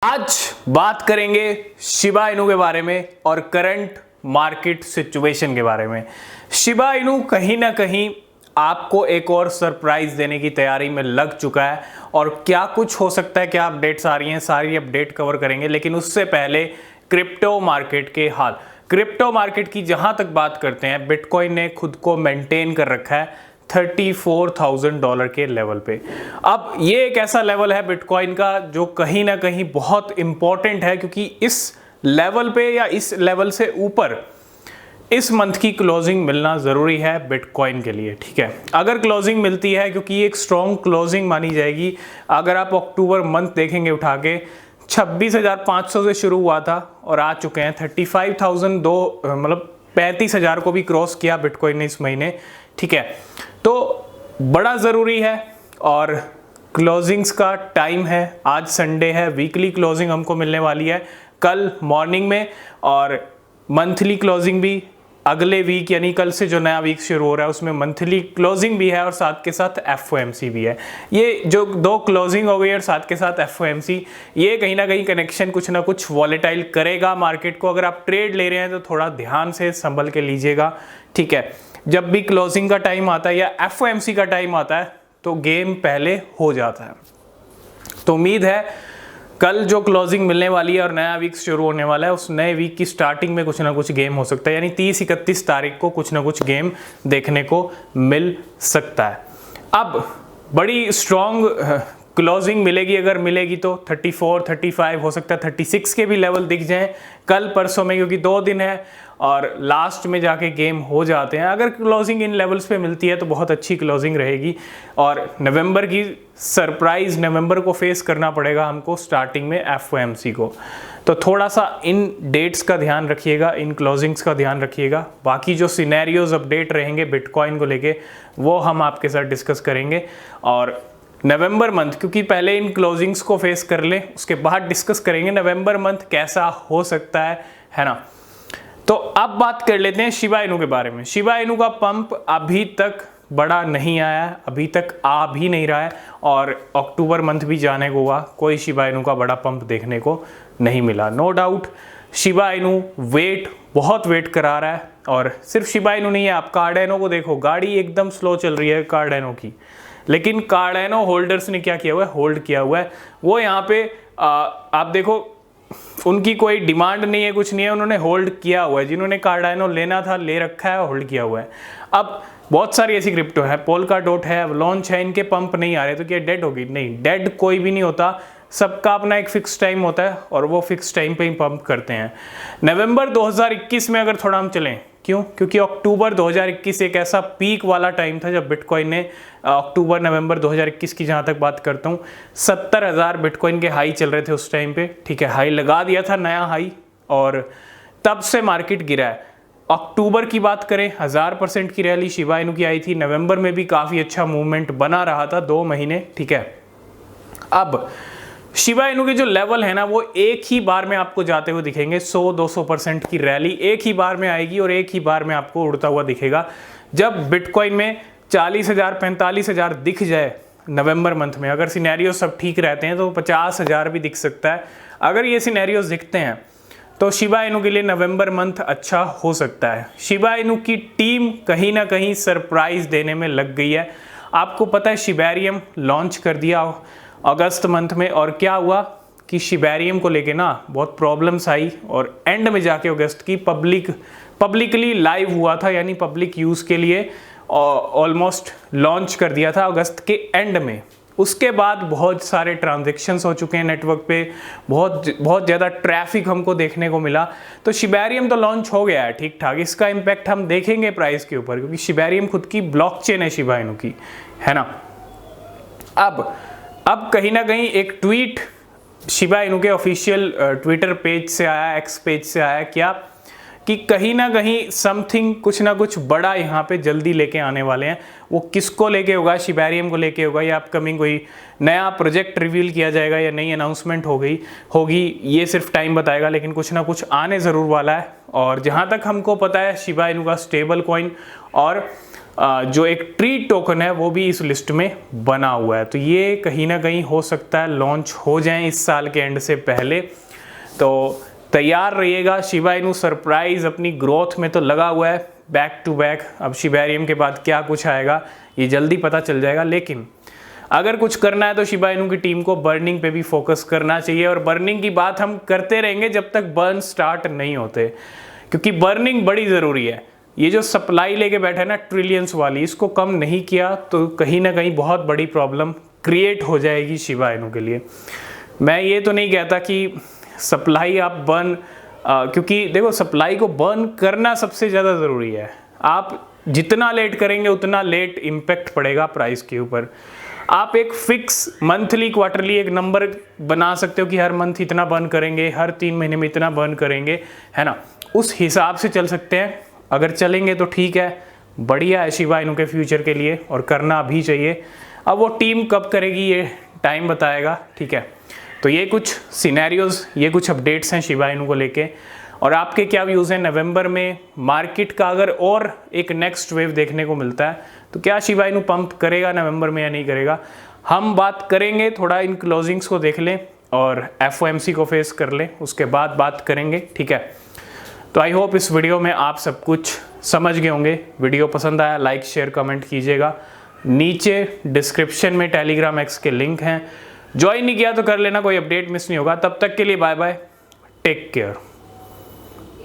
आज बात करेंगे शिबा इनू के बारे में और करंट मार्केट सिचुएशन के बारे में। शिबा इनू कहीं ना कहीं आपको एक और सरप्राइज देने की तैयारी में लग चुका है और क्या कुछ हो सकता है, क्या अपडेट्स आ रही हैं, सारी अपडेट कवर करेंगे। लेकिन उससे पहले क्रिप्टो मार्केट के हाल, क्रिप्टो मार्केट की जहां तक बात करते हैं, बिटकॉइन ने खुद को मेंटेन कर रखा है $34,000 के लेवल पे। अब ये एक ऐसा लेवल है बिटकॉइन का जो कहीं ना कहीं बहुत इंपॉर्टेंट है, क्योंकि इस लेवल पे या इस लेवल से ऊपर इस मंथ की क्लोजिंग मिलना ज़रूरी है बिटकॉइन के लिए। ठीक है, अगर क्लोजिंग मिलती है, क्योंकि ये एक स्ट्रॉन्ग क्लोजिंग मानी जाएगी। अगर आप अक्टूबर मंथ देखेंगे उठा के, 26,500 से शुरू हुआ था और आ चुके हैं 35,000, मतलब 35,000 को भी क्रॉस किया बिटकॉइन ने इस महीने। ठीक है, तो बड़ा ज़रूरी है और क्लोजिंग्स का टाइम है। आज संडे है, वीकली क्लोजिंग हमको मिलने वाली है कल मॉर्निंग में, और मंथली क्लोजिंग भी अगले वीक, यानी कल से जो नया वीक शुरू हो रहा है उसमें मंथली क्लोजिंग भी है और साथ के साथ एफओएमसी भी है। ये जो दो क्लोजिंग हो गई और साथ के साथ एफओएमसी, ये कहीं ना कहीं कनेक्शन कुछ ना कुछ वॉलेटाइल करेगा मार्केट को। अगर आप ट्रेड ले रहे हैं तो थोड़ा ध्यान से संभल के लीजिएगा। ठीक है, जब भी क्लोजिंग का टाइम आता है या एफओएमसी का टाइम आता है तो गेम पहले हो जाता है। तो उम्मीद है कल जो क्लोजिंग मिलने वाली है और नया वीक शुरू होने वाला है, उस नए वीक की स्टार्टिंग में कुछ ना कुछ गेम हो सकता है, यानी 30-31 तारीख को कुछ ना कुछ गेम देखने को मिल सकता है। अब बड़ी स्ट्रॉन्ग क्लोजिंग मिलेगी, अगर मिलेगी तो 34, 35, हो सकता है 36 के भी लेवल दिख जाएं कल परसों में, क्योंकि 2 दिन है और लास्ट में जाके गेम हो जाते हैं। अगर क्लोजिंग इन लेवल्स पे मिलती है तो बहुत अच्छी क्लोजिंग रहेगी और नवंबर की सरप्राइज, नवंबर को फेस करना पड़ेगा हमको स्टार्टिंग में एफओएमसी को। तो थोड़ा सा इन डेट्स का ध्यान रखिएगा, इन क्लोजिंग्स का ध्यान रखिएगा। बाकी जो सिनेरियोज अपडेट रहेंगे बिटकॉइन को लेके वो हम आपके साथ डिस्कस करेंगे, और नवंबर मंथ, क्योंकि पहले इन क्लोजिंग्स को फेस कर लें उसके बाद डिस्कस करेंगे नवंबर मंथ कैसा हो सकता है ना। तो अब बात कर लेते हैं शिबा इनू के बारे में। शिबा इनू का पंप अभी तक बड़ा नहीं आया है, अभी तक आ भी नहीं रहा है, और अक्टूबर मंथ भी जाने को हुआ, कोई शिबा इनू का बड़ा पंप देखने को नहीं मिला। नो डाउट शिबा इनू बहुत वेट करा रहा है, और सिर्फ शिबा इनू नहीं है, आप कार्डेनो को देखो, गाड़ी एकदम स्लो चल रही है कार्डेनो की, लेकिन कार्डेनो होल्डर्स ने क्या किया हुआ है, होल्ड किया हुआ है। वो यहाँ पे आप देखो, उनकी कोई डिमांड नहीं है, कुछ नहीं है, उन्होंने होल्ड किया हुआ है। जिन्होंने कार्डानो लेना था ले रखा है, होल्ड किया हुआ है। अब बहुत सारी ऐसी क्रिप्टो है, पोलकाडॉट है, अवलांच है, इनके पंप नहीं आ रहे तो क्या डेड होगी? नहीं, डेड कोई भी नहीं होता, सबका अपना एक फिक्स टाइम होता है और वो फिक्स टाइम पे ही पंप करते हैं। नवंबर 2021 में अगर थोड़ा हम चलें, क्यों? क्योंकि अक्टूबर 2021 एक ऐसा पीक वाला टाइम था जब बिटकॉइन ने अक्टूबर नवंबर 2021 की जहाँ तक बात करता हूँ, 70,000 बिटकॉइन के हाई चल रहे थे उस टाइम पे। ठीक है, हाई लगा दिया था, नया हाई, और तब से मार्केट गिरा है। अक्टूबर की बात करें, 1000% की रैली शिबा इनू की आई थी। नवंबर में भी काफ़ी अच्छा मूवमेंट बना रहा था 2 महीने। ठीक है, अब शिबा इनू के जो लेवल है ना, वो एक ही बार में आपको जाते हुए दिखेंगे। 100-200% की रैली एक ही बार में आएगी और एक ही बार में आपको उड़ता हुआ दिखेगा। जब बिटकॉइन में 40,000, 45,000 दिख जाए नवंबर मंथ में, अगर सिनेरियो सब ठीक रहते हैं तो 50,000 भी दिख सकता है। अगर ये सिनेरियोज दिखते हैं तो शिबा इनू के लिए नवंबर मंथ अच्छा हो सकता है। शिबा इनू की टीम कहीं ना कहीं सरप्राइज देने में लग गई है। आपको पता है शिबेरियम लॉन्च कर दिया अगस्त मंथ में, और क्या हुआ कि शिबेरियम को लेके ना बहुत प्रॉब्लम्स आई, और एंड में जाके अगस्त की पब्लिकली लाइव हुआ था, यानी पब्लिक यूज़ के लिए ऑलमोस्ट लॉन्च कर दिया था अगस्त के एंड में। उसके बाद बहुत सारे ट्रांजैक्शंस हो चुके हैं नेटवर्क पे, बहुत ज़्यादा ट्रैफिक हमको देखने को मिला। तो शिबेरियम तो लॉन्च हो गया है ठीक ठाक, इसका इम्पैक्ट हम देखेंगे प्राइस के ऊपर, क्योंकि शिबेरियम खुद की ब्लॉकचेन है शिबा इनू की, है ना। अब कहीं ना कहीं एक ट्वीट शिबा इनू के ऑफिशियल ट्विटर पेज से आया, एक्स पेज से आया, क्या कि कहीं ना कहीं समथिंग, कुछ ना कुछ बड़ा यहाँ पे जल्दी लेके आने वाले हैं। वो किसको लेके होगा? शिबेरियम को लेके होगा, या अपकमिंग कोई नया प्रोजेक्ट रिवील किया जाएगा, या नई अनाउंसमेंट होगी, ये सिर्फ टाइम बताएगा, लेकिन कुछ ना कुछ आने ज़रूर वाला है। और जहाँ तक हमको पता है शिबा इनू का स्टेबल कॉइन और जो एक ट्री टोकन है वो भी इस लिस्ट में बना हुआ है। तो ये कहीं ना कहीं हो सकता है लॉन्च हो जाए इस साल के एंड से पहले, तो तैयार रहिएगा। शिबा इनू सरप्राइज अपनी ग्रोथ में तो लगा हुआ है बैक टू बैक। अब शिबेरियम के बाद क्या कुछ आएगा ये जल्दी पता चल जाएगा, लेकिन अगर कुछ करना है तो शिबा इनू की टीम को बर्निंग पे भी फोकस करना चाहिए। और बर्निंग की बात हम करते रहेंगे जब तक बर्न स्टार्ट नहीं होते, क्योंकि बर्निंग बड़ी ज़रूरी है। ये जो सप्लाई लेके बैठा है ना ट्रिलियंस वाली, इसको कम नहीं किया तो कहीं ना कहीं बहुत बड़ी प्रॉब्लम क्रिएट हो जाएगी शिबा इनू के लिए। मैं ये तो नहीं कहता कि सप्लाई आप बर्न, क्योंकि देखो सप्लाई को बर्न करना सबसे ज़्यादा ज़रूरी है। आप जितना लेट करेंगे उतना लेट इम्पैक्ट पड़ेगा प्राइस के ऊपर। आप एक फिक्स मंथली क्वार्टरली एक नंबर बना सकते हो कि हर मंथ इतना बर्न करेंगे, हर 3 महीने में इतना बर्न करेंगे, है ना, उस हिसाब से चल सकते हैं। अगर चलेंगे तो ठीक है, बढ़िया है शिबा इनू के फ्यूचर के लिए, और करना भी चाहिए। अब वो टीम कब करेगी ये टाइम बताएगा, ठीक है। तो ये कुछ सिनेरियोज, ये कुछ अपडेट्स हैं शिबा इनू को लेके। और आपके क्या व्यूज़ हैं नवंबर में मार्केट का? अगर और एक नेक्स्ट वेव देखने को मिलता है तो क्या शिबा इनू पंप करेगा नवंबर में या नहीं करेगा, हम बात करेंगे। थोड़ा इन क्लोजिंग्स को देख लें और FOMC को फेस कर लें, उसके बाद बात करेंगे, ठीक है। तो आई होप इस वीडियो में आप सब कुछ समझ गए होंगे। वीडियो पसंद आया लाइक शेयर कमेंट कीजिएगा। नीचे डिस्क्रिप्शन में टेलीग्राम X के लिंक हैं, ज्वाइन नहीं किया तो कर लेना, कोई अपडेट मिस नहीं होगा। तब तक के लिए बाय बाय, टेक केयर।